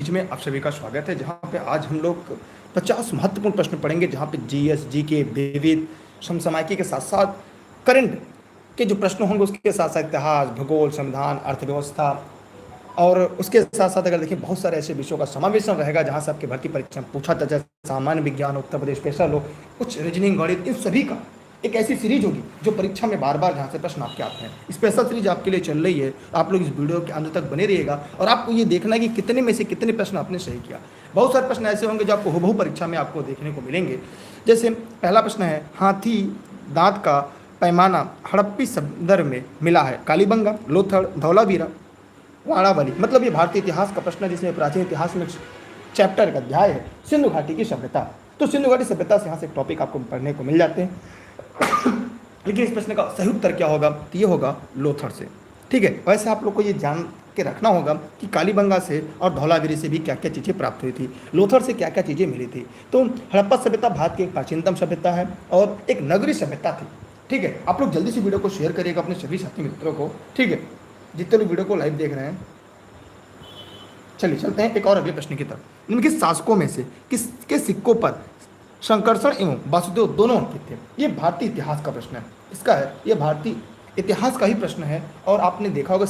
Series में आप सभी का स्वागत है, जहां पे आज हम लोग 50 महत्वपूर्ण प्रश्न पढ़ेंगे, जहां पे जीएस, जीके, विविध, समसामयिकी के साथ साथ करंट के जो प्रश्न होंगे उसके साथ साथ इतिहास, भूगोल, संविधान, अर्थव्यवस्था और उसके साथ साथ अगर देखिए बहुत सारे ऐसे विषयों का समावेशन रहेगा जहां से आपके भर्ती परीक्षा में पूछा जाए, सामान्य विज्ञान, उत्तर प्रदेश स्पेशल हो, कुछ रीजनिंग, गणित, इन सभी का एक ऐसी सीरीज होगी जो परीक्षा में बार बार जहाँ से प्रश्न आपके आते हैं। स्पेशल सीरीज आपके लिए चल रही है, आप लोग इस वीडियो के अंत तक बने रहिएगा और आपको ये देखना है कि कितने में से कितने प्रश्न आपने सही किया। बहुत सारे प्रश्न ऐसे होंगे जो आपको हुबहू परीक्षा में आपको देखने को मिलेंगे। जैसे पहला प्रश्न है, हाथी दांत का पैमाना हड़प्पी संदर्भ में मिला है कालीबंगा, लोथड़, धौलावीरा, वाणावली। मतलब ये भारतीय इतिहास का प्रश्न है, जिसमें प्राचीन इतिहास में चैप्टर का अध्याय है सिंधु घाटी की सभ्यता। तो सिंधु घाटी सभ्यता से यहाँ से एक टॉपिक आपको पढ़ने को मिल जाते हैं। लेकिन इस प्रश्न का सही उत्तर क्या होगा? तो ये होगा लोथड़ से। ठीक है, वैसे आप लोग को ये जान के रखना होगा कि कालीबंगा से और धौलागिरी से भी क्या क्या चीज़ें प्राप्त हुई थी, लोथड़ से क्या क्या चीज़ें मिली थी। तो हड़प्पा सभ्यता भारत की एक प्राचीनतम सभ्यता है और एक नगरीय सभ्यता थी। ठीक है, आप लोग जल्दी से वीडियो को शेयर करिएगा अपने सभी साथी मित्रों को। ठीक है, जितने लोग वीडियो को लाइव देख रहे हैं। चलिए चलते हैं एक और अगले प्रश्न की तरफ। निम्नलिखित शासकों में से किसके सिक्कों पर शंकरषण एवं वासुदेव दोनों अंकित थे? ये भारतीय इतिहास का प्रश्न है, इसका है, ये भारतीय इतिहास का ही प्रश्न है। और आपने देखा होगा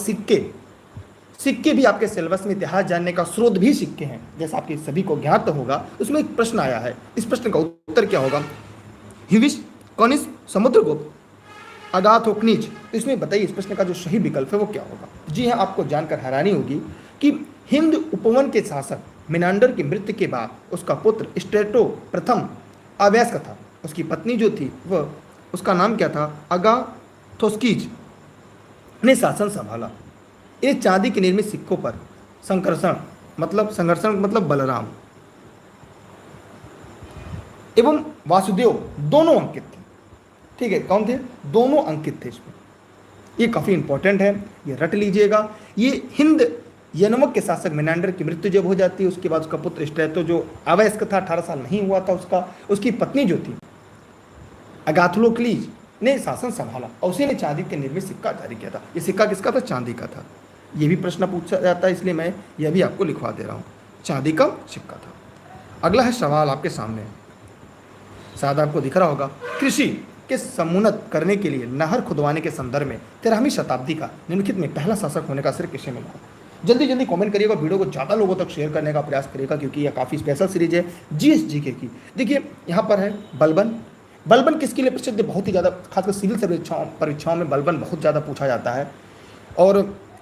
सिक्के भी आपके सिलेबस में इतिहास जानने का स्रोत भी सिक्के हैं, जैसा आपके सभी को ज्ञात होगा। उसमें एक प्रश्न आया है, इस प्रश्न का उत्तर क्या होगा? हिविश, कनिष्क, समुद्रगुप्त, अगाथोक्निज। इसमें बताइए इस प्रश्न का जो सही विकल्प है वो क्या होगा? जी हाँ, आपको जानकर हैरानी होगी कि हिंद उपवन के शासक मिनांडर की मृत्यु के बाद उसका पुत्र स्ट्रेटो प्रथम अवयस्क था। उसकी पत्नी जो थी वह, उसका नाम क्या था? अगाथोस्कीज ने शासन संभाला। ये चांदी के निर्मित सिक्कों पर संघर्षण मतलब बलराम एवं वासुदेव दोनों अंकित थे। ठीक है, कौन थे? दोनों अंकित थे इसमें। ये काफ़ी इंपॉर्टेंट है, ये रट लीजिएगा। ये हिंद यनमक के शासक मिनांडर की मृत्यु जब हो जाती है, उसके बाद उसका पुत्र स्ट्रेटो जो अवयस्क था, 18 साल नहीं हुआ था उसकी पत्नी जो थी अगाथोक्लीज ने शासन संभाला और उसी ने चांदी के निर्मित सिक्का जारी किया था। ये सिक्का किसका था? चांदी का था। ये भी प्रश्न पूछा जाता है, इसलिए मैं यह भी आपको लिखवा दे रहा हूँ, चांदी का सिक्का था। अगला है सवाल आपके सामने, शायद आपको दिख रहा होगा। कृषि के समुन्नत करने के लिए नहर खुदवाने के संदर्भ में 13वीं शताब्दी का निम्नलिखित में पहला शासक होने का श्रेय किसे मिला? जल्दी जल्दी कमेंट करिएगा, वीडियो को ज़्यादा लोगों तक शेयर करने का प्रयास करिएगा, क्योंकि यह काफ़ी स्पेशल सीरीज है जीएस जीके की। देखिए यहाँ पर है बलबन। बलबन किसके लिए प्रसिद्ध? बहुत ही ज़्यादा, खासकर सिविल परीक्षाओं में बलबन बहुत ज़्यादा पूछा जाता है। और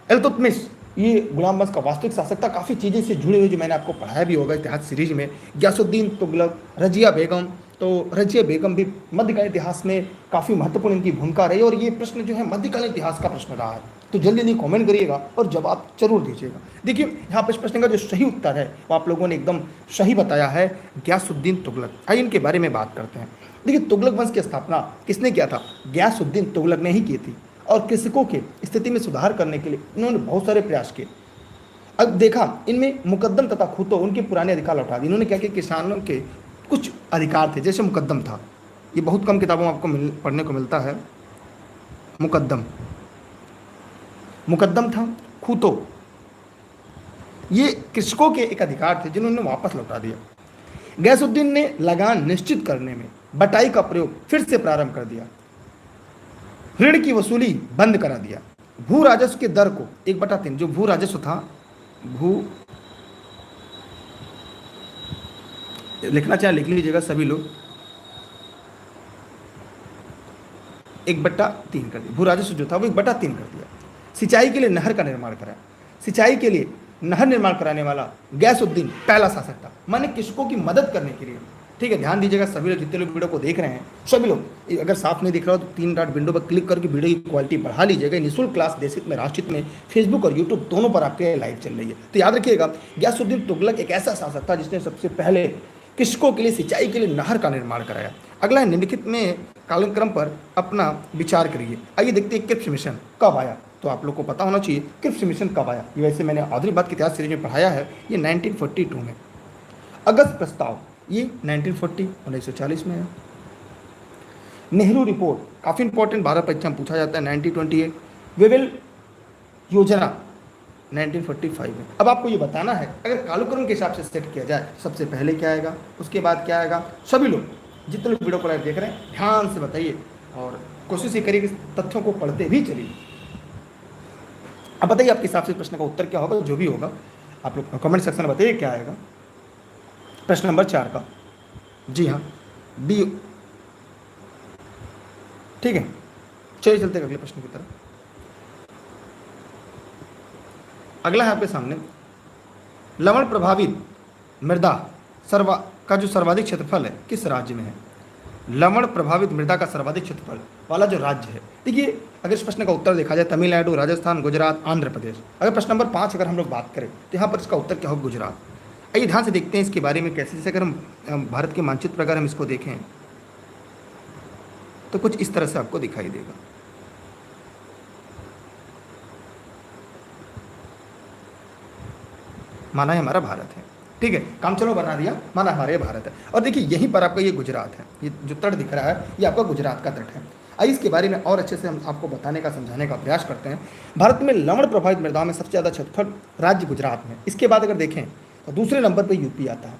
इल्तुतमिश ये गुलाम वंश का वास्तविक शासक था। काफ़ी चीज़ें से जुड़ी हुई जो मैंने आपको पढ़ाया भी होगा इतिहास सीरीज में। गयासुद्दीन तुगलक, रजिया बेगम। तो रजिया बेगम भी मध्यकालीन इतिहास में काफ़ी महत्वपूर्ण इनकी भूमिका रही, और ये प्रश्न जो है मध्यकालीन इतिहास का प्रश्न रहा है। तो जल्दी जल्दी कमेंट करिएगा और जवाब जरूर दीजिएगा। देखिए यहाँ पर इस प्रश्न का जो सही उत्तर है वो आप लोगों ने एकदम सही बताया है, गयासुद्दीन तुगलक। आइए इनके बारे में बात करते हैं। देखिए तुगलक वंश की स्थापना किसने किया था? गयासुद्दीन तुगलक ने ही की थी। और कृषकों की स्थिति में सुधार करने के लिए इन्होंने बहुत सारे प्रयास किए। अब देखा इनमें मुकद्दम तथा खूतो उनके पुराने अधिकार लौटा दिए। इन्होंने क्या किया? किसानों के कुछ अधिकार थे, जैसे मुकद्दम था, ये बहुत कम किताबों में आपको पढ़ने को मिलता है। मुकद्दम था, खूतो, ये कृषकों के एक अधिकार थे जिन्होंने वापस लौटा दिया। गयासुद्दीन ने लगान निश्चित करने में बटाई का प्रयोग फिर से प्रारंभ कर दिया। ऋण की वसूली बंद करा दिया। भू राजस्व के दर को 1/3, जो भू राजस्व था, लिखना चाहे लिख लीजिएगा सभी लोग, 1/3 कर दिया। भू राजस्व जो था वो 1/3 कर दिया। सिंचाई के लिए नहर का निर्माण कराया। सिंचाई के लिए नहर निर्माण कराने वाला गयासुद्दीन पहला शासक था, माने कृषकों की मदद करने के लिए। ठीक है, ध्यान दीजिएगा सभी लोग, जितने लोग वीडियो को देख रहे हैं सभी लोग, अगर साफ नहीं दिख रहा हो तो 3 डॉट विंडो पर क्लिक करके वीडियो की क्वालिटी बढ़ा लीजिएगा। निःशुल्क क्लास देशहित में, राष्ट्रहित में, फेसबुक और यूट्यूब दोनों पर आपके लाइव चल रही है। तो याद रखिएगा, गयासुद्दीन तुगलक एक ऐसा शासक था जिसने सबसे पहले कृषकों के लिए सिंचाई के लिए नहर का निर्माण कराया। अगला है, निम्नलिखित में कालक्रम पर अपना विचार करिए। आइए देखते हैं क्रिप्स मिशन कब आया। तो आप लोग को पता होना चाहिए क्रिप्स मिशन कब आया। ये वैसे मैंने आधुनिक इतिहास सीरीज में पढ़ाया है, ये 1942 में। अगस्त प्रस्ताव ये 1940 में है। नेहरू रिपोर्ट काफ़ी इंपॉर्टेंट, भारत परीक्षा में पूछा जाता है, 1928। वेवेल योजना 1945 में। अब आपको ये बताना है, अगर कालक्रम के हिसाब से सेट किया जाए, सबसे पहले क्या आएगा, उसके बाद क्या आएगा। सभी लोग जितने लोग वीडियो को लाइव देख रहे हैं ध्यान से बताइए और कोशिश ये करिए कि तथ्यों को पढ़ते भी चलिए। अब बताइए आपके हिसाब से प्रश्न का उत्तर क्या होगा, जो भी होगा आप लोग कमेंट सेक्शन में बताइए क्या आएगा। प्रश्न नंबर 4 का, जी हाँ बी, ठीक है। चलिए चलते हैं अगले प्रश्न की तरफ। अगला है आपके सामने, लवण प्रभावित मृदा का जो सर्वाधिक क्षेत्रफल है किस राज्य में है। लवण प्रभावित मृदा का सर्वाधिक क्षेत्रफल वाला जो राज्य है, देखिए अगर इस प्रश्न का उत्तर देखा जाए तमिलनाडु, राजस्थान, गुजरात, आंध्र प्रदेश। अगर प्रश्न नंबर 5 अगर हम लोग बात करें तो यहाँ पर इसका उत्तर क्या होगा, गुजरात। आइए ध्यान से देखते हैं इसके बारे में कैसे। जैसे अगर हम भारत के मानचित्र पर अगर हम इसको देखें तो कुछ इस तरह से आपको दिखाई देगा। माना है हमारा भारत है, ठीक है, काम चलो बना दिया, माना हमारा ये भारत है। और देखिए यहीं पर आपका ये गुजरात है, ये जो तट दिख रहा है ये आपका गुजरात का तट है। आइए इसके बारे में और अच्छे से हम आपको बताने का, समझाने का प्रयास करते हैं। भारत में लवण प्रभावित मृदाओं में सबसे ज़्यादा क्षेत्रफल राज्य गुजरात में। इसके बाद अगर देखें तो दूसरे नंबर पर यूपी आता है,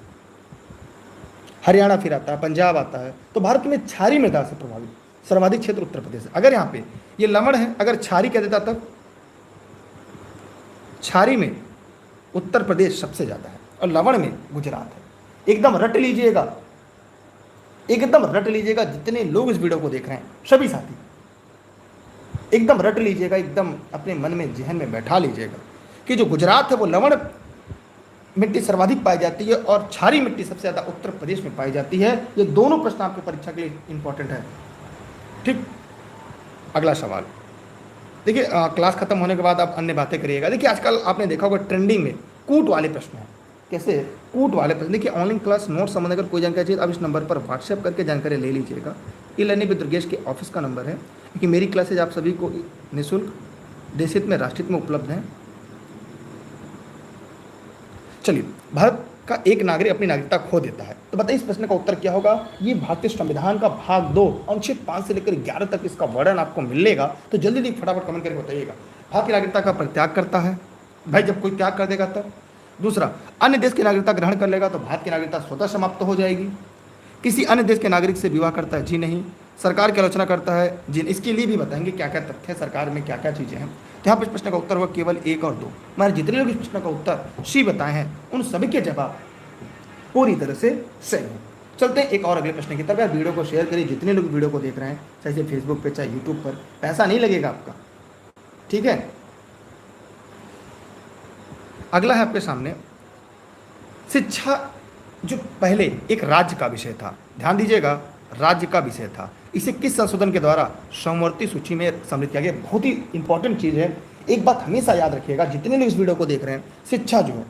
हरियाणा फिर आता है, पंजाब आता है। तो भारत में क्षारी मृदा से प्रभावित सर्वाधिक क्षेत्र उत्तर प्रदेश है। अगर यहाँ पे ये लवण है, अगर क्षारी कह देता तब क्षारी में उत्तर प्रदेश सबसे ज़्यादा है और लवण में गुजरात है। एकदम रट लीजिएगा, एकदम रट लीजिएगा, जितने लोग इस वीडियो को देख रहे हैं सभी साथी एकदम रट लीजिएगा, एकदम अपने मन में, जहन में बैठा लीजिएगा कि जो गुजरात है वो लवण मिट्टी सर्वाधिक पाई जाती है और क्षारी मिट्टी सबसे ज़्यादा उत्तर प्रदेश में पाई जाती है। ये दोनों प्रश्न आपकी परीक्षा के लिए इंपॉर्टेंट है, ठीक। अगला सवाल देखिए, क्लास खत्म होने के बाद आप अन्य बातें करिएगा। देखिए आजकल आपने देखा होगा ट्रेंडिंग में कूट वाले प्रश्न हैं। कैसे कूट वाले प्रश्न, देखिए ऑनलाइन क्लास नोट संबंध अगर कोई जानकारी चाहिए आप इस नंबर पर व्हाट्सएप करके जानकारी ले लीजिएगा। ई लर्निंग विद दुर्गेश के ऑफिस का नंबर है, क्योंकि मेरी क्लासेज आप सभी को निःशुल्क, देशहित में, राष्ट्रहित में उपलब्ध हैं। चलिए, भारत का एक नागरिक अपनी नागरिकता खो देता है, तो बताइए इस प्रश्न का उत्तर क्या होगा। ये भारतीय संविधान का भाग 2 अनुच्छेद 5 से लेकर 11 तक इसका वर्णन आपको मिलेगा। तो जल्दी जल्दी फटाफट कमेंट करके बताइएगा। भारत की नागरिकता का परित्याग करता है, भाई जब कोई त्याग कर देगा तब। दूसरा, अन्य देश की नागरिकता ग्रहण कर लेगा तो भारत की नागरिकता स्वतः समाप्त हो जाएगी। किसी अन्य देश के नागरिक से विवाह करता है, जी नहीं। सरकार की आलोचना करता है, जी। इसके लिए भी बताएंगे क्या क्या तथ्य है, सरकार में क्या क्या चीज़ें हैं। तो यहाँ पर इस प्रश्न का उत्तर होगा केवल 1 और 2। मैंने जितने लोग इस प्रश्न का उत्तर सी बताए हैं उन सभी के जवाब पूरी तरह से सही है। चलते हैं एक और अगले प्रश्न की तरफ। यार वीडियो को शेयर करिए, जितने लोग वीडियो को देख रहे हैं, चाहे फेसबुक पे चाहे यूट्यूब पर, पैसा नहीं लगेगा आपका, ठीक है। अगला है आपके सामने, शिक्षा जो पहले एक राज्य का विषय था, ध्यान दीजिएगा, राज्य का विषय था, इसे किस संशोधन के द्वारा समवर्ती सूची में सम्मिलित किया गया। बहुत ही इंपॉर्टेंट चीज़ है, एक बात हमेशा याद रखिएगा जितने लोग इस वीडियो को देख रहे हैं, शिक्षा जो है,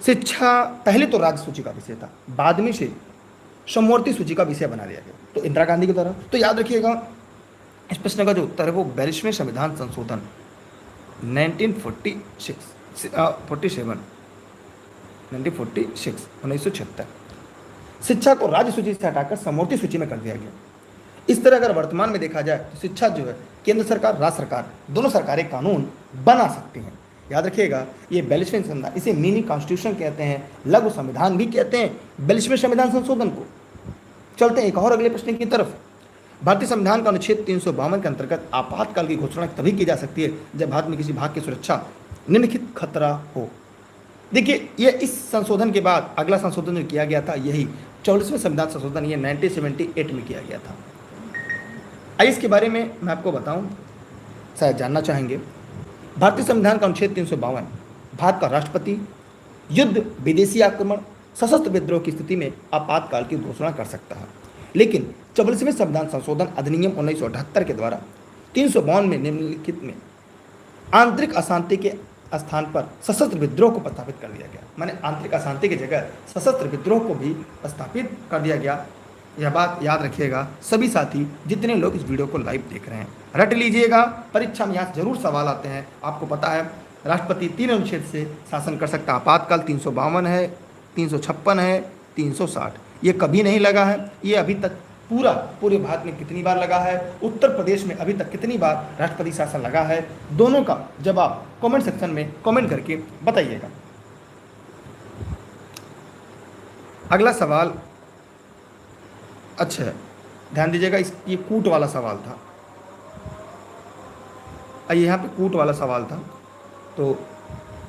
शिक्षा पहले तो राज्य सूची का विषय था, बाद में से समवर्ती सूची का विषय बना दिया गया, तो इंदिरा गांधी के द्वारा। तो याद रखिएगा इस प्रश्न का जो उत्तर है वो 42वें संविधान संशोधन 1976 शिक्षा को राज्य सूची से हटाकर समवर्ती सूची में कर दिया गया। इस तरह अगर वर्तमान में देखा जाए तो शिक्षा जो है केंद्र सरकार, राज्य सरकार, दोनों सरकारें कानून बना सकती हैं। याद रखिएगा ये 42वें संविधान, इसे मिनी कॉन्स्टिट्यूशन कहते हैं, लघु संविधान भी कहते हैं 42वें संविधान संशोधन को। चलते हैं एक और अगले प्रश्न की तरफ। भारतीय संविधान का अनुच्छेद 352 के अंतर्गत आपातकाल की घोषणा तभी की जा सकती है जब भारत में किसी भाग की सुरक्षा निम्नलिखित खतरा हो। देखिए ये इस संशोधन के बाद अगला संशोधन जो किया गया था यही 44वें संविधान संशोधन, ये 1978 में किया गया था। आइए इसके बारे में मैं आपको बताऊं, शायद जानना चाहेंगे। भारतीय संविधान का अनुच्छेद 352 भारत का राष्ट्रपति युद्ध, विदेशी आक्रमण, सशस्त्र विद्रोह की स्थिति में आपातकाल की घोषणा कर सकता है। लेकिन 44वें संविधान संशोधन अधिनियम 1978 के द्वारा 352 में निम्नलिखित में आंतरिक अशांति के स्थान पर सशस्त्र विद्रोह को प्रस्तावित कर दिया गया। माने आंतरिक अशांति की जगह सशस्त्र विद्रोह को भी प्रस्तावित कर दिया गया। यह बात याद रखिएगा सभी साथी, जितने लोग इस वीडियो को लाइव देख रहे हैं, रट लीजिएगा। परीक्षा में यहाँ जरूर सवाल आते हैं। आपको पता है राष्ट्रपति 3 अनुच्छेद से शासन कर सकता है। आपातकाल 352 है, 356 है, 360, ये कभी नहीं लगा है। ये अभी तक पूरे भारत में कितनी बार लगा है, उत्तर प्रदेश में अभी तक कितनी बार राष्ट्रपति शासन लगा है, दोनों का जवाब कमेंट सेक्शन में कमेंट करके बताइएगा। अगला सवाल, अच्छा ध्यान दीजिएगा, ये कूट वाला सवाल था, यहाँ पे कूट वाला सवाल था। तो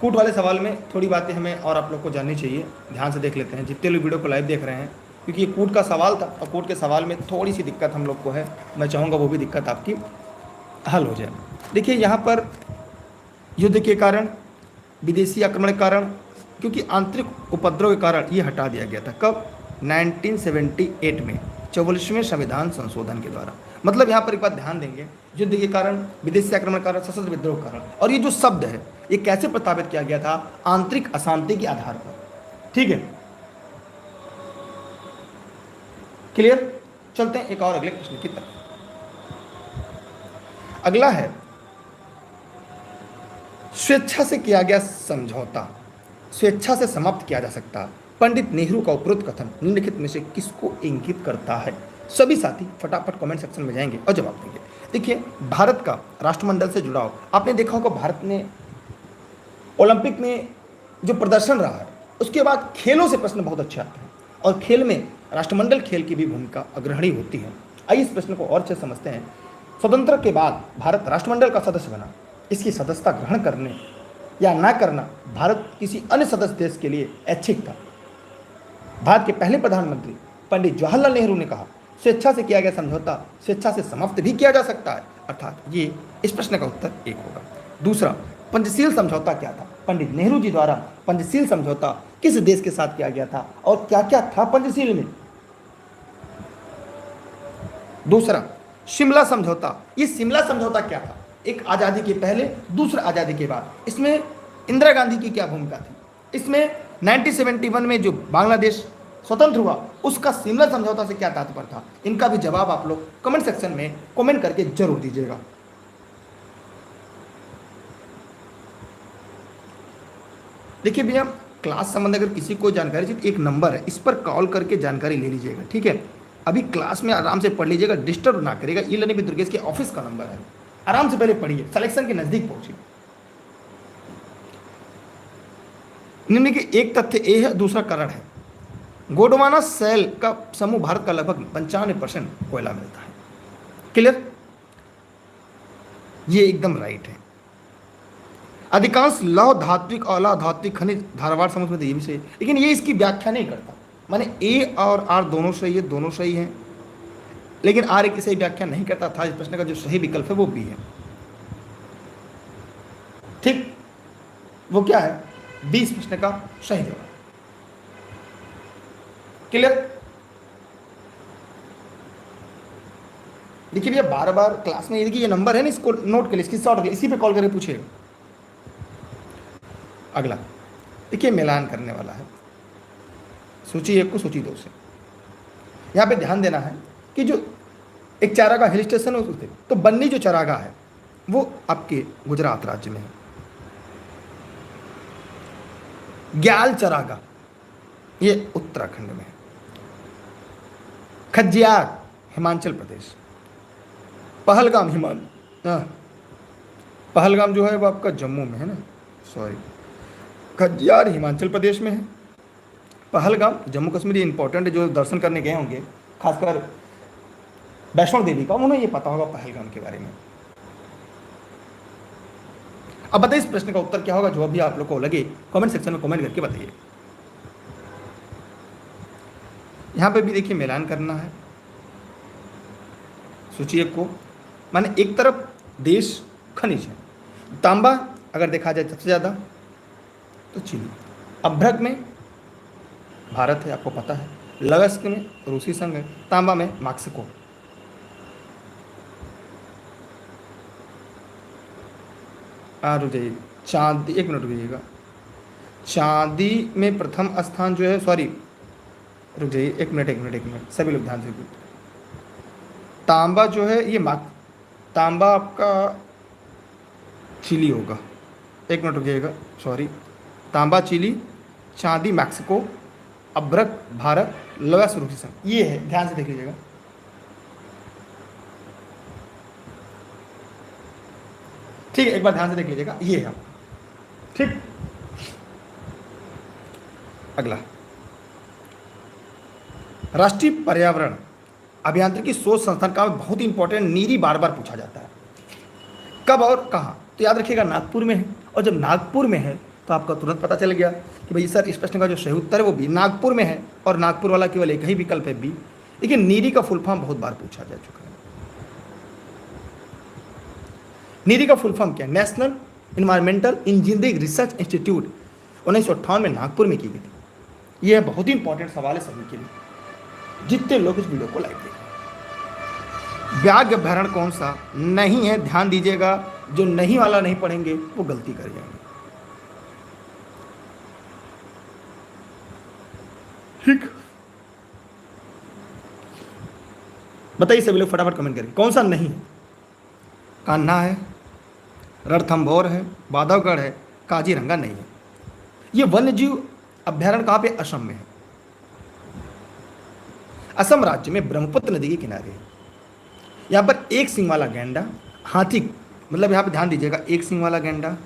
कूट वाले सवाल में थोड़ी बातें हमें और आप लोग को जाननी चाहिए, ध्यान से देख लेते हैं जितने लोग वीडियो को लाइव देख रहे हैं, क्योंकि ये कूट का सवाल था और कूट के सवाल में थोड़ी सी दिक्कत हम लोग को है, मैं चाहूँगा वो भी दिक्कत आपकी हल हो जाए। देखिए यहाँ पर युद्ध के कारण, विदेशी आक्रमण के कारण, क्योंकि आंतरिक उपद्रव के कारण ये हटा दिया गया था। कब? 1978 में 44वें संविधान संशोधन के द्वारा। मतलब यहाँ पर एक बात ध्यान देंगे, युद्ध के कारण, विदेशी आक्रमण के कारण, सशस्त्र विद्रोह के कारण, और ये जो शब्द है ये कैसे प्रस्तावित किया गया था? आंतरिक अशांति के आधार पर। ठीक है, क्लियर? चलते हैं एक और अगले प्रश्न की तरफ। अगला है, स्वेच्छा से किया गया समझौता स्वेच्छा से समाप्त किया जा सकता है। पंडित नेहरू का उपरोक्त कथन निम्नलिखित में से किसको इंगित करता है? सभी साथी फटाफट कमेंट सेक्शन में जाएंगे और जवाब देंगे। देखिए, भारत का राष्ट्रमंडल से जुड़ाव, आपने देखा होगा भारत ने ओलंपिक में जो प्रदर्शन रहा है, उसके बाद खेलों से प्रश्न बहुत अच्छे आते हैं, और खेल में राष्ट्रमंडल खेल की भी भूमिका अग्रणी होती है। आइए इस प्रश्न को और अच्छे समझते हैं। स्वतंत्र के बाद भारत राष्ट्रमंडल का सदस्य बना, इसकी सदस्यता ग्रहण करने या ना करना भारत किसी अन्य सदस्य देश के लिए ऐच्छिक था। भारत के पहले प्रधानमंत्री पंडित जवाहरलाल नेहरू ने कहा, स्वेच्छा से किया गया समझौता स्वेच्छा से समाप्त भी किया जा सकता है, अर्थात ये इस प्रश्न का उत्तर एक होगा। दूसरा, पंचशील समझौता क्या था? पंडित नेहरू जी द्वारा पंचशील समझौता किस देश के साथ किया गया था और क्या क्या था पंचशील में? दूसरा, शिमला समझौता, ये शिमला समझौता क्या था? एक आज़ादी के पहले, दूसरा आज़ादी के बाद, इसमें इंदिरा गांधी की क्या भूमिका थी? इसमें 1971 में जो बांग्लादेश स्वतंत्र हुआ, उसका शिमला समझौता से क्या तात्पर्य था? इनका भी जवाब आप लोग कमेंट सेक्शन में कमेंट करके जरूर दीजिएगा। देखिए भैया, क्लास संबंध अगर किसी को जानकारी चाहिए तो एक नंबर है, इस पर कॉल करके जानकारी ले लीजिएगा। ठीक है, अभी क्लास में आराम से पढ़ लीजिएगा, डिस्टर्ब ना करेगा। ई लर्निंग विद दुर्गेश के ऑफिस का नंबर है, आराम से पहले पढ़िए, सिलेक्शन के नजदीक पहुंचिए। निम्न के एक तथ्य ए है, दूसरा कारण है। गोंडवाना सेल का समूह भारत का लगभग 95% कोयला मिलता है। क्लियर? ये एकदम राइट है। अधिकांश लौह धात्विक और अधात्विक खनिज धारवाड़ समुद्र में, ये भी सही है, लेकिन ये इसकी व्याख्या नहीं करता। माने ए और आर दोनों सही है, दोनों सही है, लेकिन आर की सही व्याख्या नहीं करता था। इस प्रश्न का जो सही विकल्प है वो बी है। ठीक, वो क्या है? बी इस प्रश्न का सही जवाब। क्लियर? देखिए भैया, बार बार क्लास में ये नंबर है ना, इसको नोट कर लीजिए, स्क्रीनशॉट कर, इसी पे कॉल करके पूछिएगा। अगला देखिए, मिलान करने वाला है सूची 1 को सूची 2 से। यहाँ पे ध्यान देना है कि जो एक चारागाह हिल स्टेशन है उससे, तो बन्नी जो चारागाह है वो आपके गुजरात राज्य में है। ग्याल चारागाह ये उत्तराखंड में है। खज्जियार हिमाचल प्रदेश। पहलगाम पहलगाम जो है वो आपका जम्मू में है ना, सॉरी, खज्जियार हिमाचल प्रदेश में है, पहलगाम जम्मू कश्मीर। इंपॉर्टेंट है, जो दर्शन करने गए होंगे खासकर वैष्णो देवी का, उन्हें ये पता होगा पहलगाम के बारे में। अब बताइए इस प्रश्न का उत्तर क्या होगा? जो भी आप लोग को लगे कमेंट सेक्शन में कमेंट करके बताइए। यहां पे भी देखिए मिलान करना है सूची 1 को। माने एक तरफ देश खनिज है, तांबा अगर देखा जाए सबसे ज्यादा तो चीनी, अभ्रक में भारत है, आपको पता है, लगस्क में रूसी संघ है, तांबा में मैक्सिको। रुक जाइए, चांदी, 1 मिनट रुकिएगा। चांदी में प्रथम स्थान जो है, सॉरी रुक जाइए, एक मिनट, सभी लोग ध्यान से। तांबा जो है ये तांबा आपका चिली होगा, 1 मिनट रुकिएगा, सॉरी, तांबा चिली, चांदी मैक्सिको, अभ्रक भारत, लगस्क रूसी संघ, ये है, ध्यान से देख लीजिएगा। ठीक है, एक बार ध्यान से देख लीजिएगा, ये है ठीक। अगला, राष्ट्रीय पर्यावरण अभियांत्रिकी शोध संस्थान का बहुत ही इंपॉर्टेंट नीरी बार बार पूछा जाता है, कब और कहाँ, तो याद रखिएगा नागपुर में है। और जब नागपुर में है तो आपका तुरंत पता चल गया कि भाई सर इस प्रश्न का जो सही उत्तर है वो बी, नागपुर में है, और नागपुर वाला केवल एक ही विकल्प है बी। लेकिन नीरी का फुल फॉर्म बहुत बार पूछा जा चुका है। नीरी का फुल फॉर्म क्या है? National environmental engineering research institute, 1958 में नागपुर में की गई थी। यह बहुत ही इंपॉर्टेंट सवाल है सभी के लिए, जितने लोग इस वीडियो को लाइक देखें। व्याघ्र अभ्यारण्य कौन सा नहीं है? ध्यान दीजिएगा, जो नहीं वाला नहीं पढ़ेंगे वो गलती कर जाएंगे। ठीक, बताइए सभी लोग फटाफट कमेंट करें कौन सा नहीं है। कान्हा है, रणथंभौर है, बांधवगढ़ है, काजीरंगा नहीं है। ये वन्यजीव अभ्यारण्य कहाँ पे? असम में है। असम राज्य में ब्रह्मपुत्र नदी के किनारे है। यहां पर एक सींग वाला गैंडा, हाथी, मतलब यहां पे ध्यान दीजिएगा, एक सींग वाला गैंडा,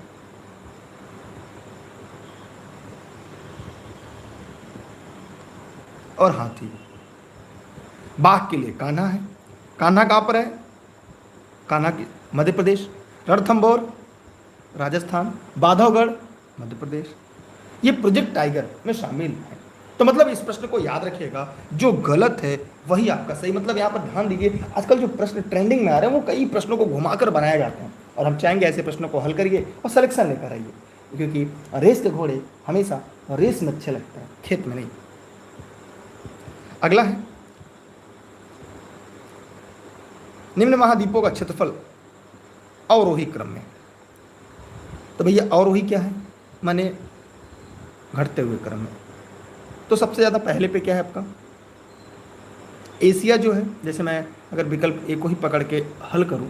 और हाथी। बाघ के लिए कान्हा है। कान्हा कहां पर है? कान्हा की मध्य प्रदेश। रणथंभौर राजस्थान, बांधवगढ़ मध्य प्रदेश। ये प्रोजेक्ट टाइगर में शामिल है। तो मतलब इस प्रश्न को याद रखिएगा, जो गलत है वही आपका सही। मतलब यहाँ पर ध्यान दीजिए, आजकल जो प्रश्न ट्रेंडिंग में आ रहे हैं वो कई प्रश्नों को घुमाकर बनाए जाते हैं, और हम चाहेंगे ऐसे प्रश्नों को हल करिए और सिलेक्शन लेकर आइए, क्योंकि रेस के घोड़े हमेशा रेस में अच्छे लगते हैं, खेत में नहीं। अगला है, निम्न महाद्वीपों का क्षेत्रफल अवरोही क्रम में। तो भैया अवरोही क्या है? माने घटते हुए क्रम में। तो सबसे ज़्यादा पहले पे क्या है आपका? एशिया जो है, जैसे मैं अगर विकल्प ए को ही पकड़ के हल करूं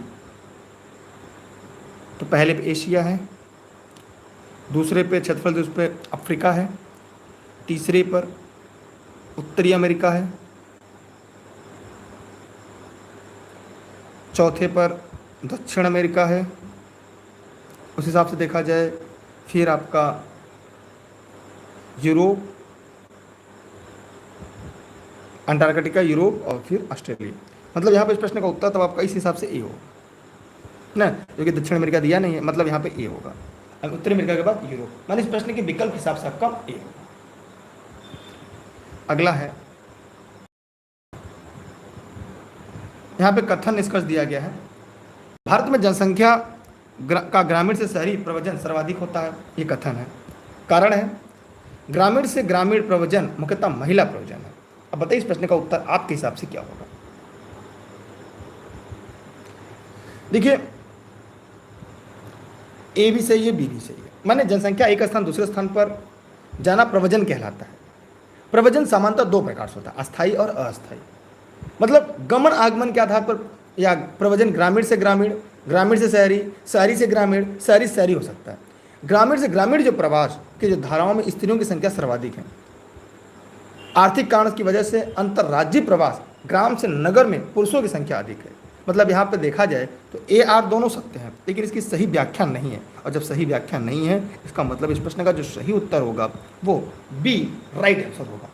तो पहले पे एशिया है, दूसरे पे क्षेत्रफल उस पे अफ्रीका है, तीसरे पर उत्तरी अमेरिका है, चौथे पर दक्षिण अमेरिका है। उस हिसाब से देखा जाए फिर आपका यूरोप, अंटार्कटिका, यूरोप, और फिर ऑस्ट्रेलिया। मतलब यहाँ पे इस प्रश्न का उत्तर तब आपका इस हिसाब से ए होगा ना, क्योंकि दक्षिण अमेरिका दिया नहीं है, मतलब यहाँ पे ए होगा। अब उत्तरी अमेरिका के बाद यूरोप, मतलब इस प्रश्न के विकल्प हिसाब से आपका ए होगा। अगला है, यहाँ पे कथन निष्कर्ष दिया गया है, भारत में जनसंख्या का ग्रामीण से शहरी प्रवजन सर्वाधिक होता है। ये कथन है। कारण है, ग्रामीण से ग्रामीण प्रवजन मुख्यतः महिला प्रवजन है। अब बताइए इस प्रश्न का उत्तर आपके हिसाब से क्या होगा? देखिए, ए भी सही है, बी भी सही है। माने जनसंख्या एक स्थान दूसरे स्थान पर जाना प्रवजन कहलाता है। प्रवजन सामान्यतः दो प्रकार से होता है, अस्थायी और अस्थायी। मतलब गमन आगमन के आधार पर, या प्रवजन ग्रामीण से ग्रामीण, ग्रामीण से शहरी, शहरी से ग्रामीण, शहरी से शहरी हो सकता है। ग्रामीण से ग्रामीण जो प्रवास की जो धाराओं में स्त्रियों की संख्या सर्वाधिक है। आर्थिक कारण की वजह से अंतर्राज्यीय प्रवास ग्राम से नगर में पुरुषों की संख्या अधिक है। मतलब यहाँ पे देखा जाए तो ए आर दोनों सत्य हैं, लेकिन इसकी सही व्याख्या नहीं है। और जब सही व्याख्या नहीं है, इसका मतलब इस प्रश्न का जो सही उत्तर होगा वो बी राइट आंसर होगा।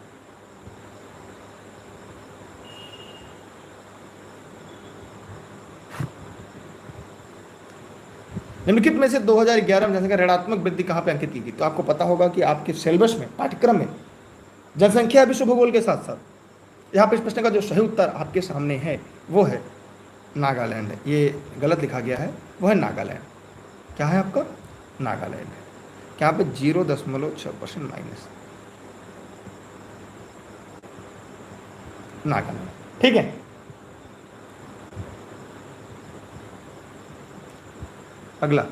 निम्नलिखित में से 2011 में जनसंख्या ऋणात्मक वृद्धि कहाँ पे अंकित की गई? तो आपको पता होगा कि आपके सिलेबस में, पाठ्यक्रम में जनसंख्या विश्व भूगोल के साथ साथ यहाँ पे इस प्रश्न का जो सही उत्तर आपके सामने है वो है नागालैंड है। ये गलत लिखा गया है, वो है नागालैंड। क्या है आपका? नागालैंड है। यहाँ पे 0.6% माइनस नागालैंड। ठीक है, अगला,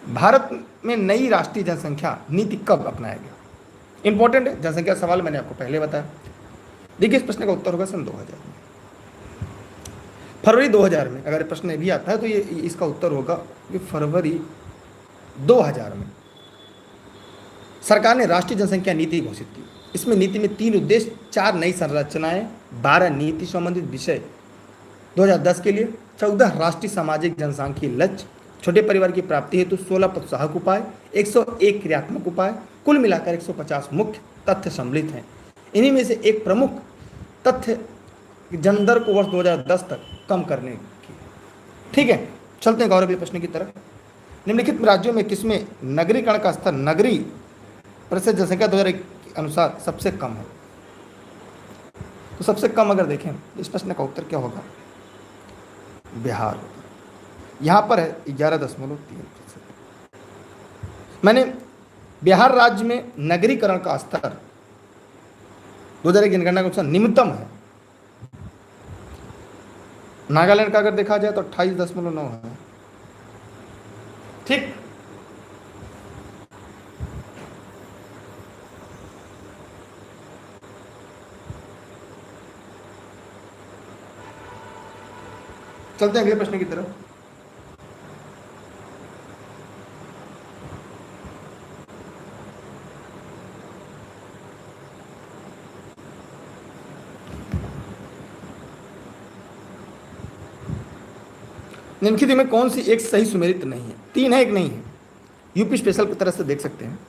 भारत में नई राष्ट्रीय जनसंख्या नीति कब अपनाया गया? इंपॉर्टेंट है, जनसंख्या सवाल मैंने आपको पहले बताया। देखिए इस प्रश्न का उत्तर होगा सन 2000 में, फरवरी 2000 में। अगर प्रश्न भी आता है तो ये इसका उत्तर होगा कि फरवरी 2000 में सरकार ने राष्ट्रीय जनसंख्या नीति घोषित की। इसमें नीति में 3 उद्देश्य, 4 नई संरचनाएं, 12 नीति संबंधित विषय 2010 के लिए, 14 राष्ट्रीय सामाजिक जनसांख्यिकीय लक्ष्य छोटे परिवार की प्राप्ति हेतु 16 प्रोत्साहक उपाय, 101 क्रियात्मक उपाय, कुल मिलाकर 150 मुख्य तथ्य सम्मिलित हैं। इन्हीं में से एक प्रमुख तथ्य जनदर को वर्ष 2010 तक कम करने की। ठीक है, चलते हैं गौरव अगले प्रश्न की तरफ। निम्नलिखित राज्यों में किसमें नगरीकरण का स्तर नगरी प्रतिशत जनसंख्या 2001 के अनुसार सबसे कम है? तो सबसे कम अगर देखें इस प्रश्न का उत्तर क्या होगा? बिहार। यहां पर है 11.3%। मैंने बिहार राज्य में नगरीकरण का स्तर 2001 जनगणना के अनुसार निम्नतम है। नागालैंड का अगर देखा जाए तो 28.9 है। ठीक, चलते हैं अगले प्रश्न की तरफ। निम्नलिखित में कौन सी एक सही सुमेलित नहीं है? 3 है, एक नहीं है। यूपी स्पेशल की तरह से देख सकते हैं।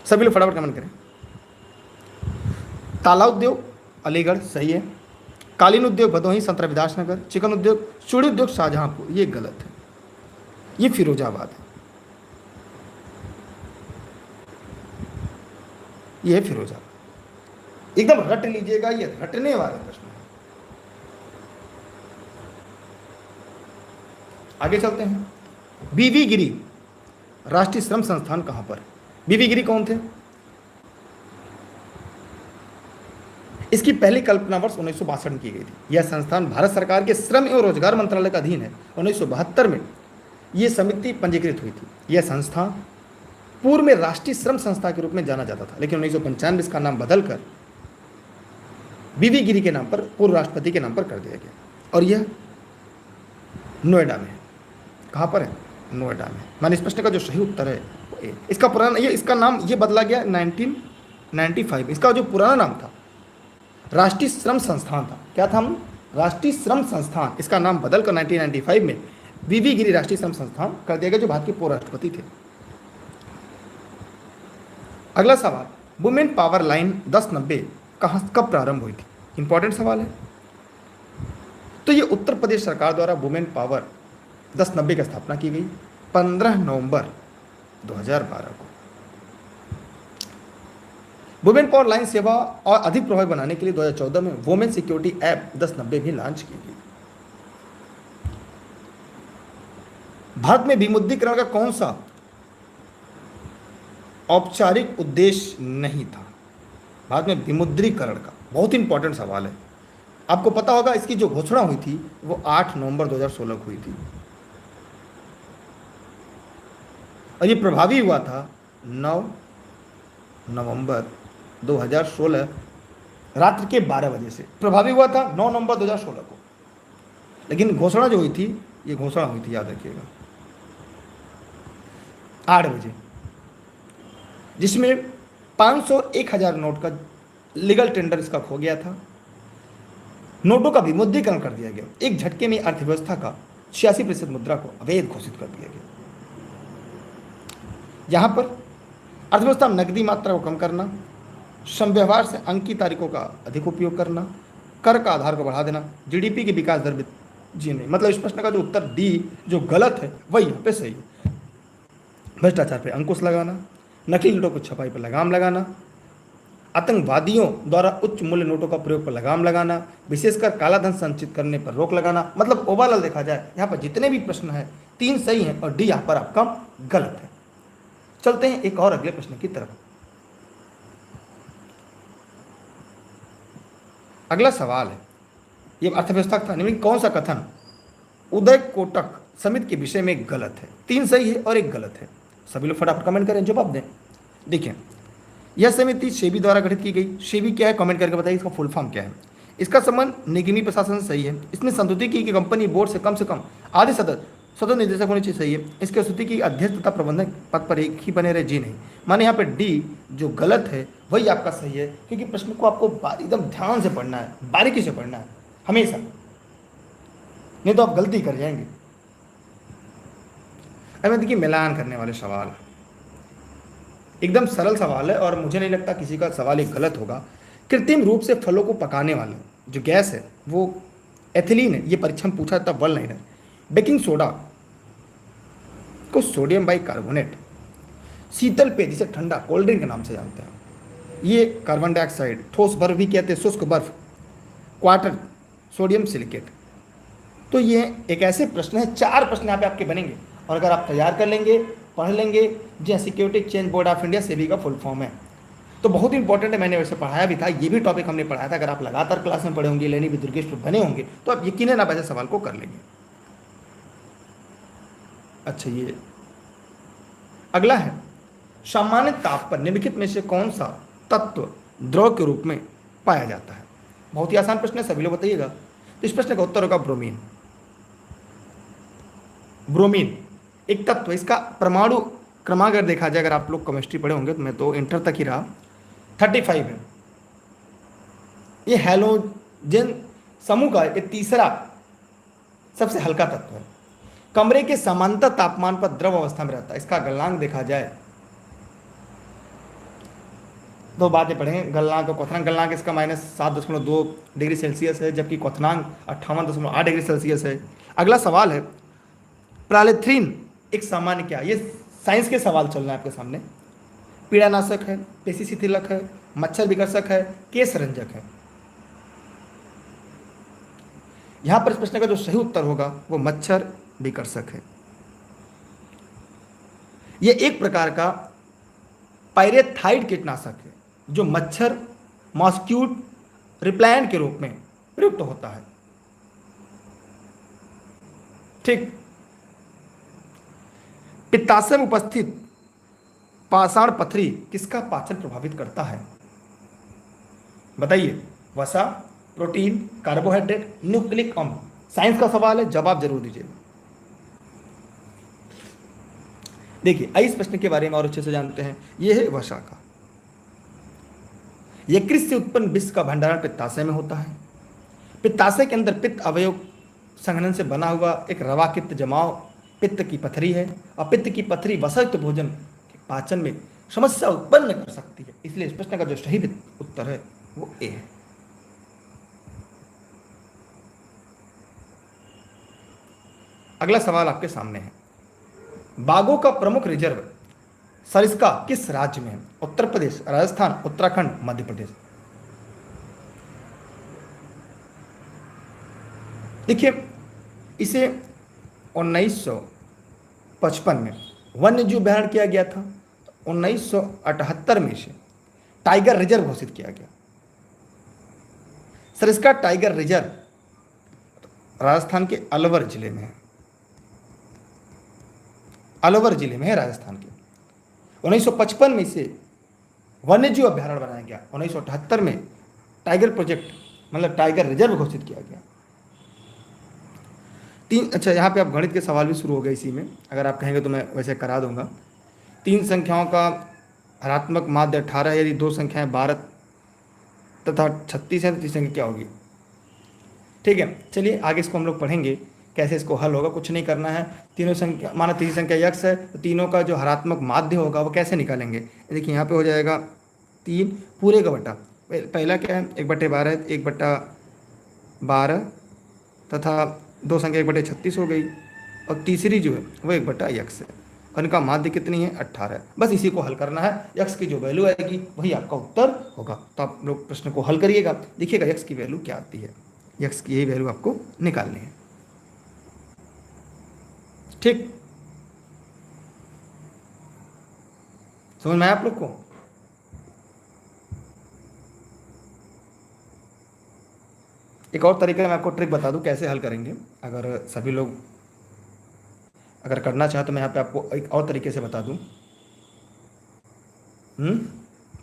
सभी लोग फटाफट कमेंट करें। ताला उद्योग अलीगढ़ सही है। कालीन उद्योग भदोही संतरा विधाननगर। चिकन उद्योग चूड़ी उद्योग शाहजहांपुर, ये गलत है, ये फिरोजाबाद है, ये है फिरोजाबाद। एकदम रट लीजिएगा, ये रटने वाले प्रश्न है। आगे चलते हैं। बीवी गिरी राष्ट्रीय श्रम संस्थान कहां पर? बीवी गिरी कौन थे? इसकी पहली कल्पना वर्ष 1962 में की गई थी। यह संस्थान भारत सरकार के श्रम एवं रोजगार मंत्रालय का अधीन है। 1972 में यह समिति पंजीकृत हुई थी। यह संस्था पूर्व में राष्ट्रीय श्रम संस्था के रूप में जाना जाता था, लेकिन 1995 इसका नाम बदलकर बीवी गिरी के नाम पर, पूर्व राष्ट्रपति के नाम पर कर दिया गया। और यह नोएडा में है। कहाँ पर है? नोएडा में। माने इस प्रश्न का जो सही उत्तर है इसका पुराना, ये इसका नाम ये बदला गया 1995। इसका जो पुराना नाम था राष्ट्रीय श्रम संस्थान था। क्या था? राष्ट्रीय श्रम संस्थान। इसका नाम बदलकर 1995 में बीवी गिरी राष्ट्रीय श्रम संस्थान कर दिया गया, जो भारत के पूर्व राष्ट्रपति थे। अगला सवाल, वुमेन पावर लाइन 1090 कब प्रारंभ हुई थी? इंपॉर्टेंट सवाल है। तो ये उत्तर प्रदेश सरकार द्वारा वुमेन पावर 1090 की स्थापना की गई 15 नवंबर 2012 को। वुमेन पावर लाइन सेवा और अधिक प्रभावी बनाने के लिए 2014 में वुमेन सिक्योरिटी ऐप 1090 भी लॉन्च की गई। भारत में विमुद्रीकरण का कौन सा औपचारिक उद्देश्य नहीं था? भारत में विमुद्रीकरण का बहुत इंपॉर्टेंट सवाल है। आपको पता होगा इसकी जो घोषणा हुई थी वो 8 नवंबर 2016 को हुई थी और ये प्रभावी हुआ था 9 नवंबर 2016 रात्रि के 12 बजे से प्रभावी हुआ था 9 नवंबर 2016 को। लेकिन घोषणा जो हुई थी, ये घोषणा हुई थी, याद रखिएगा, 8 बजे, जिसमें 500 1000 नोट का लीगल टेंडर इसका खो गया था। नोटों का विमुद्रीकरण कर दिया गया। एक झटके में अर्थव्यवस्था का 86% मुद्रा को अवैध घोषित कर दिया गया। यहां पर अर्थव्यवस्था में नकदी मात्रा को कम करना, श्रम व्यवहार से अंक की तारीखों का अधिक उपयोग करना, कर का आधार को बढ़ा देना, जीडीपी की विकास दर जी नहीं। मतलब इस प्रश्न का जो उत्तर डी जो गलत है वही यहाँ पे सही है। भ्रष्टाचार पे अंकुश लगाना, नकली नोटों को छपाई पर लगाम लगाना, आतंकवादियों द्वारा उच्च मूल्य नोटों का प्रयोग पर लगाम लगाना, विशेषकर काला धन संचित करने पर रोक लगाना। मतलब ओवरऑल देखा जाए यहाँ पर जितने भी प्रश्न हैं 3 सही हैं और डी यहाँ पर आपका गलत है। चलते हैं एक और अगले प्रश्न की तरफ। अगला सवाल है, ये अर्थव्यवस्था था, निम्न कौन सा कथन उदय कोटक समिति के विषय में गलत है? 3 सही है और एक गलत है। सभी लोग फटाफट कमेंट करें, जवाब दें। देखिए, यह समिति सेबी द्वारा गठित की गई। सेबी क्या है, कमेंट करके बताइए, इसका फुल फॉर्म क्या है। इसका संबंध निगमी प्रशासन से सही है। इसने संतुति की कि कंपनी बोर्ड से कम आधे सदस्य स्वतंत्र निदेशक होने चाहिए, सही है। इसकी स्तुति की अध्यक्ष तथा प्रबंधक पद पर एक ही बने रहे, जी नहीं। माने यहाँ पे डी जो गलत है वही आपका सही है, क्योंकि प्रश्न को आपको एकदम ध्यान से पढ़ना है, बारीकी से पढ़ना है हमेशा, नहीं तो आप गलती कर जाएंगे। अब देखिए मिलान करने वाले सवाल, एकदम सरल सवाल है और मुझे नहीं लगता किसी का सवाल एक गलत होगा। कृत्रिम रूप से फलों को पकाने वाले जो गैस है वो एथिलीन है, ये परीक्षा में पूछा था, वर्ल्ड लाइनर। बेकिंग सोडा को सोडियम बाइकार्बोनेट, शीतल पेय जिसे ठंडा कोल्ड ड्रिंक के नाम से जानते हैं, ये कार्बन डाइऑक्साइड, ठोस बर्फ भी कहते हैं, शुष्क बर्फ, क्वार्टर, सोडियम सिलिकेट। तो ये एक ऐसे प्रश्न है, 4 प्रश्न यहाँ पे आपके बनेंगे और अगर आप तैयार कर लेंगे, पढ़ लेंगे, जो security exchange board of India SEBI का फुल फॉर्म है, तो बहुत इंपॉर्टेंट है। मैंने वैसे पढ़ाया भी था, ये भी टॉपिक हमने पढ़ाया था। अगर आप लगातार क्लास में पढ़े होंगे, लेनी भी दुर्गेश पे बने होंगे, तो आप यकीनन आप ऐसे सवाल को कर लेंगे। अच्छा, ये अगला है, सामान्य ताप पर निम्नलिखित में से कौन सा तत्व द्रव के रूप में पाया जाता है? बहुत ही आसान प्रश्न है, सभी लोग बताइएगा। तो इस प्रश्न का उत्तर होगा ब्रोमीन। ब्रोमीन एक तत्व, इसका परमाणु क्रमांक अगर देखा जाए, अगर आप लोग केमिस्ट्री पढ़े होंगे, तो मैं तो इंटर तक ही रहा, 35 है। ये हैलोजन समूह का ये तीसरा सबसे हल्का तत्व है। कमरे के समांतर तापमान पर द्रव अवस्था में रहता है। इसका गलनांक देखा जाए, 2 बातें पढ़ेंगे, गलनांक और क्वथनांक। गलनांक इसका -7.2 डिग्री सेल्सियस है, जबकि क्वथनांक 58.8 डिग्री सेल्सियस है। अगला सवाल है, प्रालिथ्रीन एक सामान्य क्या? ये साइंस के सवाल चल रहे हैं आपके सामने। पीड़ानाशक है, पेशी शिथिलक है, मच्छर विकर्षक है, केश रंजक है। यहां पर इस प्रश्न का जो सही उत्तर होगा वो मच्छर विकर्षक है। यह एक प्रकार का पायरेथाइड कीटनाशक है जो मच्छर मॉस्क्यूट रिप्लायंट के रूप में प्रयुक्त होता है। ठीक, पित्ताशय में उपस्थित पाषाण पथरी किसका पाचन प्रभावित करता है? बताइए। वसा, प्रोटीन, कार्बोहाइड्रेट, न्यूक्लिक अम्ल। साइंस का सवाल है, जवाब जरूर दीजिए। देखिए, इस प्रश्न के बारे में और अच्छे से जानते हैं। यह है वसा का। यकृत से उत्पन्न विष का भंडारण पित्ताशय में होता है। पित्ताशय के अंदर पित्त अवयव संघनन से बना हुआ एक रवाकित जमाव पित्त की पथरी है, और पित्त की पथरी वसायुक्त भोजन के पाचन में समस्या उत्पन्न कर सकती है। इसलिए इस प्रश्न का जो सही उत्तर है वो ए है। अगला सवाल आपके सामने है, बाघों का प्रमुख रिजर्व सरिस्का किस राज्य में है? उत्तर प्रदेश, राजस्थान, उत्तराखंड, मध्य प्रदेश। देखिए, इसे 1955 में वन्य जीव अभ्यारण्य किया गया था। 1978 में इसे टाइगर रिजर्व घोषित किया गया। सरिस्का टाइगर रिजर्व राजस्थान के अलवर जिले में है। अलवर जिले में है राजस्थान के। 1955 में इसे वन्य जीव अभ्यारण्य बनाया गया। 1978 में टाइगर प्रोजेक्ट मतलब टाइगर रिजर्व घोषित किया गया। अच्छा, यहाँ पे आप गणित के सवाल भी शुरू हो गए इसी में। अगर आप कहेंगे तो मैं वैसे करा दूंगा। 3 संख्याओं का हरात्मक माध्य 18 है। यदि 2 संख्याएं 12 तथा 36 हैं तो तीसरी संख्या क्या होगी? ठीक है, चलिए आगे इसको हम लोग पढ़ेंगे कैसे इसको हल होगा। कुछ नहीं करना है। तीनों संख्या, माना तीसरी संख्या यक्स है तो तीनों का जो हरात्मक माध्य होगा वो कैसे निकालेंगे? देखिए, यहाँ पे हो जाएगा 3 पूरे का बटा, पहला क्या है 1/12, 1/12 तथा 2 संख्या 1/36 हो गई, और तीसरी जो है वो 1/x है, और इनका माध्य कितनी है 18। बस इसी को हल करना है। यक्स की जो वैल्यू आएगी वही आपका उत्तर होगा। तो आप लोग प्रश्न को हल करिएगा, देखिएगा यक्स की वैल्यू क्या आती है। यक्स की यही वैल्यू आपको निकालनी है। ठीक, समझ में आया आप लोग को? एक और तरीके मैं आपको ट्रिक बता दूं कैसे हल करेंगे। अगर सभी लोग अगर करना चाहे तो मैं यहाँ पे आपको एक और तरीके से बता दूं।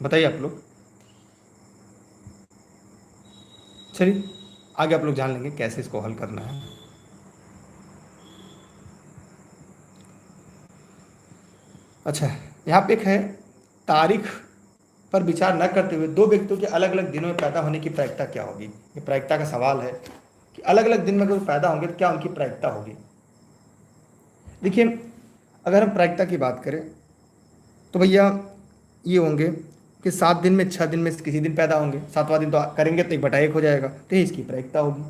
बताइए आप लोग। चलिए आगे आप लोग जान लेंगे कैसे इसको हल करना है। अच्छा, यहाँ पे एक है, तारीख पर विचार न करते हुए 2 व्यक्तियों के अलग अलग दिनों में पैदा होने की प्रायिकता क्या होगी? ये प्रायिकता का सवाल है। कि अलग अलग दिन में अगर पैदा होंगे तो क्या उनकी प्रायिकता होगी। देखिए, अगर हम प्रायिकता की बात करें तो भैया ये होंगे कि 7 दिन में 6 दिन में से किसी दिन पैदा होंगे, 7वां दिन तो करेंगे तो 1/1 हो जाएगा, तो ये इसकी प्रायिकता होगी।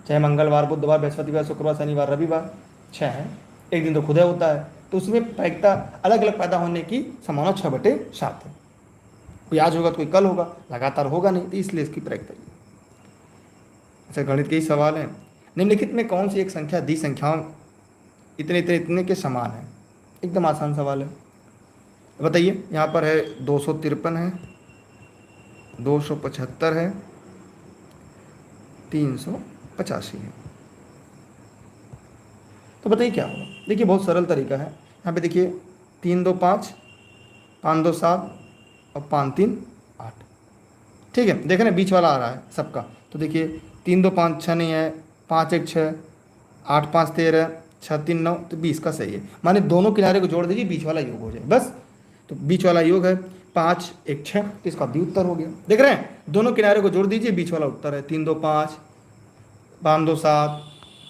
चाहे मंगलवार, बुधवार, बृहस्पतिवार, शुक्रवार, शनिवार, रविवार 6 है, एक दिन तो खुदा होता है, तो उसमें प्रायिकता अलग अलग पैदा होने की संभावना 6/7 है। कोई आज होगा तो कोई कल होगा, लगातार होगा नहीं, तो इसलिए इसकी प्रायिकता। अच्छा, गणित के ही सवाल है। निम्नलिखित में कौन सी एक संख्या दी संख्याओं इतने इतने इतने के समान है? एकदम आसान सवाल है, बताइए। यहाँ पर है 253 है, 275 है, 385 है, तो बताइए क्या होगा। देखिए बहुत सरल तरीका है। यहाँ पे देखिए 3 2 5, 5 2 7 और 5 3 8। ठीक है, देख रहे हैं बीच वाला आ रहा है सबका, तो देखिए 3 2 5 6 नहीं है, 5 1 6, 8 5 13, 6 3 9, तो 20 का सही है। माने दोनों किनारे को जोड़ दीजिए, बीच वाला योग हो जाए बस। तो बीच वाला योग है 5 1 6, तो इसका भी उत्तर हो गया। देख रहे हैं, दोनों किनारे को जोड़ दीजिए, बीच वाला उत्तर है 3 2 5, 5 2 7,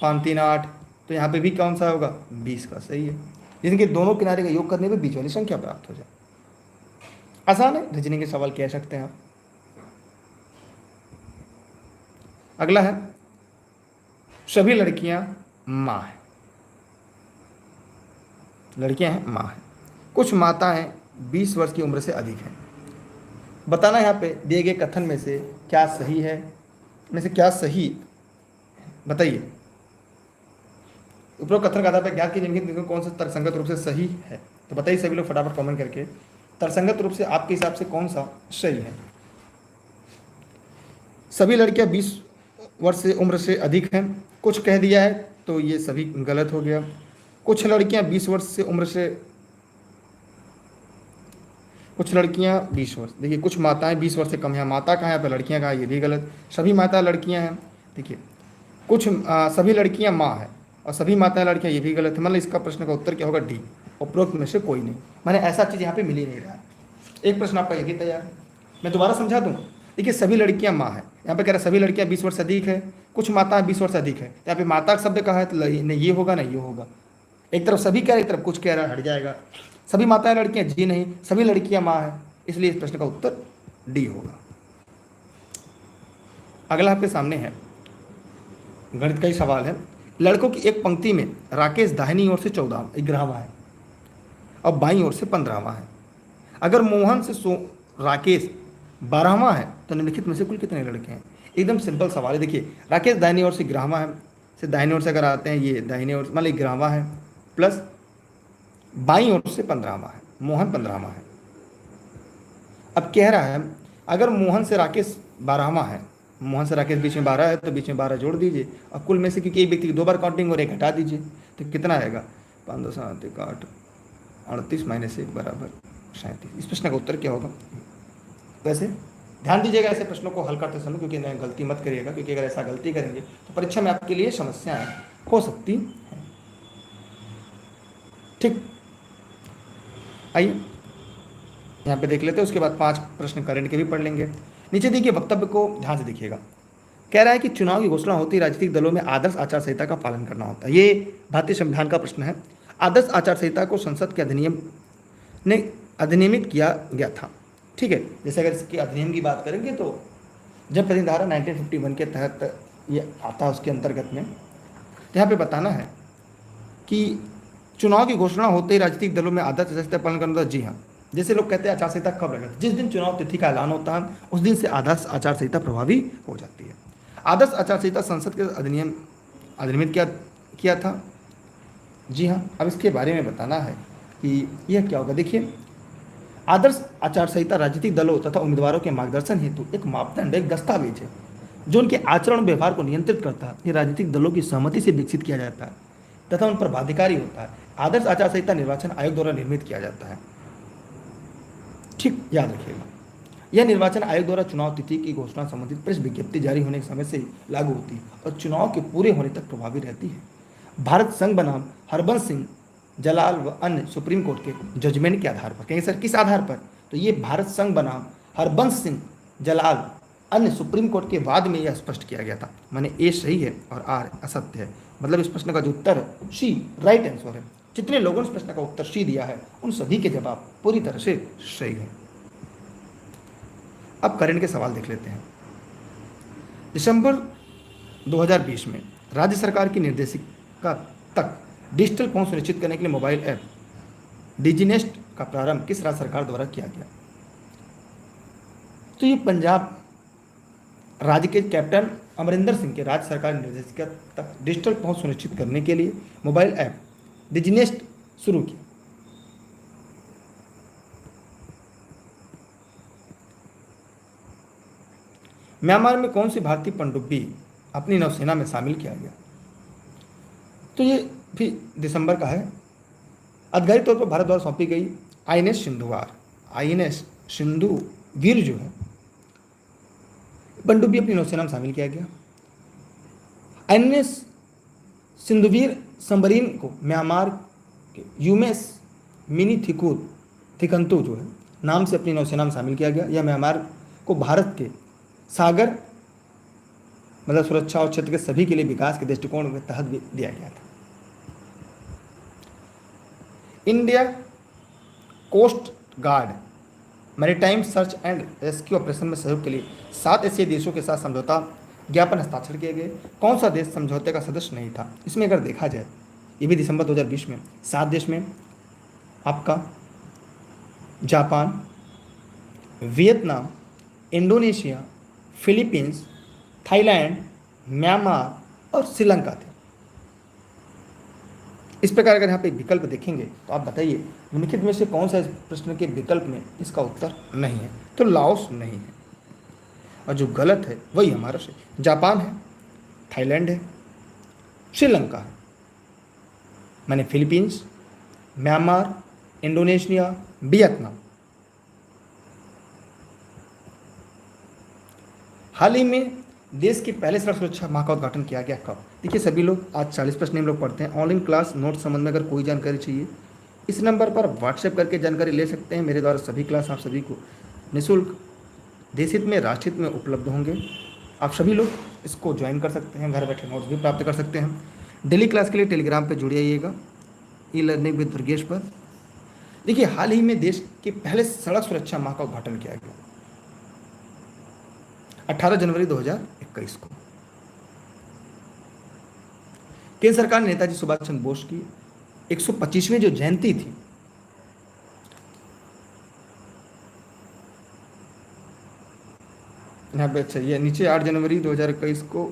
5 3 8, तो यहाँ पे भी कौन सा होगा? 20 का सही है। जिनके दोनों किनारे का योग करने पे बीच वाली संख्या प्राप्त हो जाए। आसान है, रीजनिंग के सवाल कह सकते हैं आप। अगला है, सभी लड़कियां माँ हैं। लड़कियां हैं, माँ हैं। कुछ माता हैं 20 वर्ष की उम्र से अधिक हैं। बताना यहाँ पे दिए गए कथन में से क्या सही है, में से क्या सही बताइए। उपरोक्त कथन का आधार पर ज्ञात कीजिए कौन सा तर्कसंगत रूप से सही है। तो बताइए सभी लोग फटाफट कमेंट करके, तर्कसंगत रूप से आपके हिसाब से कौन सा सही है। सभी लड़कियां 20 वर्ष से उम्र से अधिक हैं, कुछ कह दिया है तो ये सभी गलत हो गया। कुछ लड़कियां 20 वर्ष से उम्र से, कुछ लड़कियां 20 वर्ष, देखिए कुछ माताएं 20 वर्ष से कम है, माता कहाँ है, यहाँ पे लड़कियां कहाँ, ये भी गलत। सभी माता लड़कियां हैं, देखिए कुछ सभी लड़कियां माँ है और सभी माताएं लड़कियां, ये भी गलत है। मतलब इसका प्रश्न का उत्तर क्या होगा? डी, उपरोक्त में से कोई नहीं। मैंने ऐसा चीज़ यहाँ पे मिल ही नहीं रहा है। एक प्रश्न आपका ये भी तैयार है, मैं दोबारा समझा दूँ। देखिए सभी लड़कियां माँ है, यहाँ पे कह रहा है सभी लड़कियां 20 वर्ष से अधिक है, कुछ माता 20 वर्ष से अधिक है, यहाँ पे माता का शब्द कहा है तो नहीं ये होगा ना ये होगा। एक तरफ सभी कह रहे, एक तरफ कुछ कह रहा है, हट जाएगा। सभी माताएं लड़कियां, जी नहीं, सभी लड़कियां माँ है, इसलिए इस प्रश्न का उत्तर डी होगा। अगला आपके सामने है, गणित का ही सवाल है। लड़कों की एक पंक्ति में राकेश दाहिनी ओर से 11वां है और बाईं ओर से 15वां है। अगर मोहन से राकेश 12वां है तो निम्नलिखित में से कुल कितने लड़के हैं? एकदम सिंपल सवाल है। देखिए राकेश दाहिनी ओर से 11वां है, से दाहिनी ओर से अगर आते हैं, ये दाहिनी ओर मान लीजिए 11वां है, प्लस बाईं ओर से 15वां है, मोहन 15वां है। अब कह रहा है अगर मोहन से राकेश 12वां है, मोहन से राकेश बीच में 12 है तो बीच में 12 जोड़ दीजिए और कुल में से क्योंकि एक व्यक्ति की 2 बार काउंटिंग और एक हटा दीजिए, तो कितना आएगा? 5 2 7 1 8 38 माइनस 1 बराबर 37। इस प्रश्न का उत्तर क्या होगा? वैसे ध्यान दीजिएगा ऐसे प्रश्नों को हल करते समय, क्योंकि नहीं गलती मत करिएगा, क्योंकि अगर ऐसा गलती करेंगे तो परीक्षा में आपके लिए समस्याएं हो सकती हैं। ठीक, आइए यहाँ पे देख लेते हैं, उसके बाद 5 प्रश्न करंट के भी पढ़ लेंगे। नीचे देखिए, वक्तव्य को ध्यान से देखिएगा। कह रहा है कि चुनाव की घोषणा होती है, राजनीतिक दलों में आदर्श आचार संहिता का पालन करना होता है। ये भारतीय संविधान का प्रश्न है। आदर्श आचार संहिता को संसद के अधिनियम ने अधिनियमित किया गया था। ठीक है, जैसे अगर इसकी अधिनियम की बात करेंगे तो जब प्रतिनिधि धारा 1951 के तहत ये आता है, उसके अंतर्गत में यहाँ पे बताना है कि चुनाव की घोषणा होते ही राजनीतिक दलों में आदर्श आचार संहिता पालन करना होता है। जी हाँ, जैसे लोग कहते हैं आचार संहिता कब लगता है? जिस दिन चुनाव तिथि का ऐलान होता है उस दिन से आदर्श आचार संहिता प्रभावी हो जाती है। आदर्श आचार संहिता संसद के अधिनियमित किया था। जी हाँ, अब इसके बारे में बताना है कि यह क्या होगा। देखिए, आदर्श आचार संहिता राजनीतिक दलों तथा उम्मीदवारों के मार्गदर्शन हेतु एक मापदंड, एक दस्तावेज है जो उनके आचरण व्यवहार को नियंत्रित करता है। ये राजनीतिक दलों की सहमति से विकसित किया जाता है तथा उन पर बाध्यकारी होता है। आदर्श आचार संहिता निर्वाचन आयोग द्वारा निर्मित किया जाता है। ठीक, याद रखिएगा, यह निर्वाचन आयोग द्वारा चुनाव तिथि की घोषणा संबंधित प्रेस विज्ञप्ति जारी होने के समय से लागू होती है और चुनाव के पूरे होने तक प्रभावी रहती है। भारत संघ बनाम हरबंस सिंह जलाल व अन्य सुप्रीम कोर्ट के जजमेंट के आधार पर, कहेंगे सर किस आधार पर? तो ये भारत संघ बनाम हरबंस सिंह जलाल अन्य सुप्रीम कोर्ट के बाद में यह स्पष्ट किया गया था। माने ए सही है और आर असत्य है। मतलब इस प्रश्न का जो उत्तर है सी राइट आंसर है। जितने लोगों ने इस प्रश्न का उत्तर सी दिया है उन सभी के जवाब पूरी तरह से सही है। अब करंट के सवाल देख लेते हैं। दिसंबर 2020 में राज्य सरकार की निर्देशिका तक डिजिटल पहुंच सुनिश्चित करने के लिए मोबाइल ऐप डिजिनेस्ट का प्रारंभ किस राज्य सरकार द्वारा किया गया? तो ये पंजाब राज्य के कैप्टन अमरिंदर सिंह के राज्य सरकार की निर्देशिका तक डिजिटल पहुंच सुनिश्चित करने के लिए मोबाइल ऐप डिजिनेस्ट शुरू की। म्यांमार में कौन सी भारतीय पनडुब्बी अपनी नौसेना में शामिल किया गया? तो ये भी दिसंबर का है। आधिकारिक तौर पर भारत द्वारा सौंपी गई आईएनएस सिंधुवार, आईएनएस सिंधुवीर जो है पनडुब्बी अपनी नौसेना में शामिल किया गया। आईएनएस सिंधुवीर सबमरीन को म्यांमार के यूएस मिनी थिकंतु जो है नाम से अपनी नौसेना में शामिल किया गया। यह म्यांमार को भारत के सागर मतलब सुरक्षा और क्षेत्र के सभी के लिए विकास के दृष्टिकोण के तहत भी दिया गया था। India coast guard maritime search and rescue operation में सहयोग के लिए 7 एशियाई देशों के साथ समझौता ज्ञापन हस्ताक्षर किए गए। कौन सा देश समझौते का सदस्य नहीं था? इसमें अगर देखा जाए ये भी दिसंबर 2020 में 7 देश में आपका Japan, Vietnam, Indonesia, Philippines, Thailand, Myanmar और श्रीलंका थे। इस प्रकार अगर यहाँ पे विकल्प देखेंगे तो आप बताइए निम्नलिखित में से कौन सा इस प्रश्न के विकल्प में इसका उत्तर नहीं है? तो लाओस नहीं है और जो गलत है वही हमारा से जापान है, थाईलैंड है, श्रीलंका है। माने फिलीपींस, म्यांमार, इंडोनेशिया, वियतनाम। हाल ही में देश के पहले सड़क सुरक्षा माह का उद्घाटन किया गया कब? देखिए सभी लोग आज 40 प्रश्न हम लोग पढ़ते हैं। ऑनलाइन क्लास नोट संबंध में अगर कोई जानकारी चाहिए इस नंबर पर व्हाट्सएप करके जानकारी ले सकते हैं। मेरे द्वारा सभी क्लास आप सभी को निःशुल्क देश हित में राष्ट्र हित में उपलब्ध होंगे। आप सभी लोग इसको ज्वाइन कर सकते हैं, घर बैठे नोट्स भी प्राप्त कर सकते हैं। डेली क्लास के लिए टेलीग्राम पर जुड़ जाइएगा ई लर्निंग विद दुर्गेश पर। देखिए हाल ही में देश के पहले सड़क सुरक्षा माह का उद्घाटन किया गया 18 जनवरी 2021 को। केंद्र सरकार ने नेताजी सुभाष चंद्र बोस की 125वीं जो जयंती थी यहाँ पे, अच्छा ये नीचे 8 जनवरी 2021 को,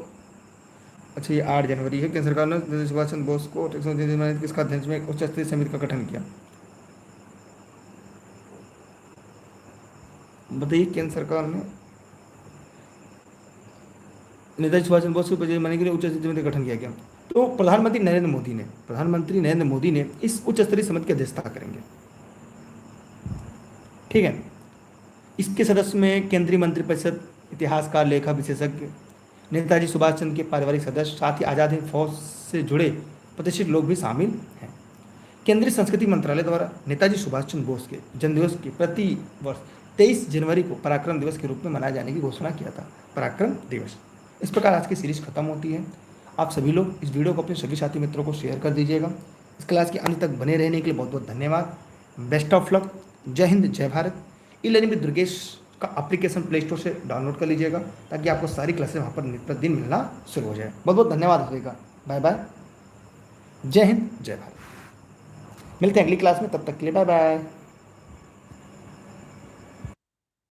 अच्छा ये 8 जनवरी है। केंद्र सरकार ने नेताजी सुभाष चंद्र बोस को किसका अध्यक्ष में उच्च स्तरीय समिति का गठन किया? बताइए केंद्र सरकार ने नेताजी सुभाष चंद्र बोस को मनाने के लिए उच्च स्तरीय समिति का गठन किया गया। तो प्रधानमंत्री नरेंद्र मोदी ने इस उच्च स्तरीय समिति की अध्यक्षता करेंगे। ठीक है। इसके सदस्य में केंद्रीय मंत्रिपरिषद, इतिहासकार, लेखक, विशेषज्ञ, नेताजी सुभाष चंद्र के पारिवारिक सदस्य, साथ ही आज़ाद हिंद फौज से जुड़े प्रतिष्ठित लोग भी शामिल हैं। केंद्रीय संस्कृति मंत्रालय द्वारा नेताजी सुभाष चंद्र बोस के जन्मदिवस की प्रति वर्ष 23 जनवरी को पराक्रम दिवस के रूप में मनाए जाने की घोषणा किया था। पराक्रम दिवस। इस प्रकार आज की सीरीज खत्म होती है। आप सभी लोग इस वीडियो को अपने सभी साथी मित्रों को शेयर कर दीजिएगा। इस क्लास के अंत तक बने रहने के लिए बहुत बहुत धन्यवाद। Best of luck. जय हिंद, जय Bharat. E learning with Durgesh का एप्लीकेशन प्ले स्टोर से डाउनलोड कर लीजिएगा ताकि आपको सारी क्लासेस वहाँ पर प्रतिदिन मिलना शुरू हो जाए। बहुत बहुत धन्यवाद होगा। Bye bye. जय हिंद, जय भारत। मिलते हैं अगली क्लास में, तब तक के लिए बाय बाय।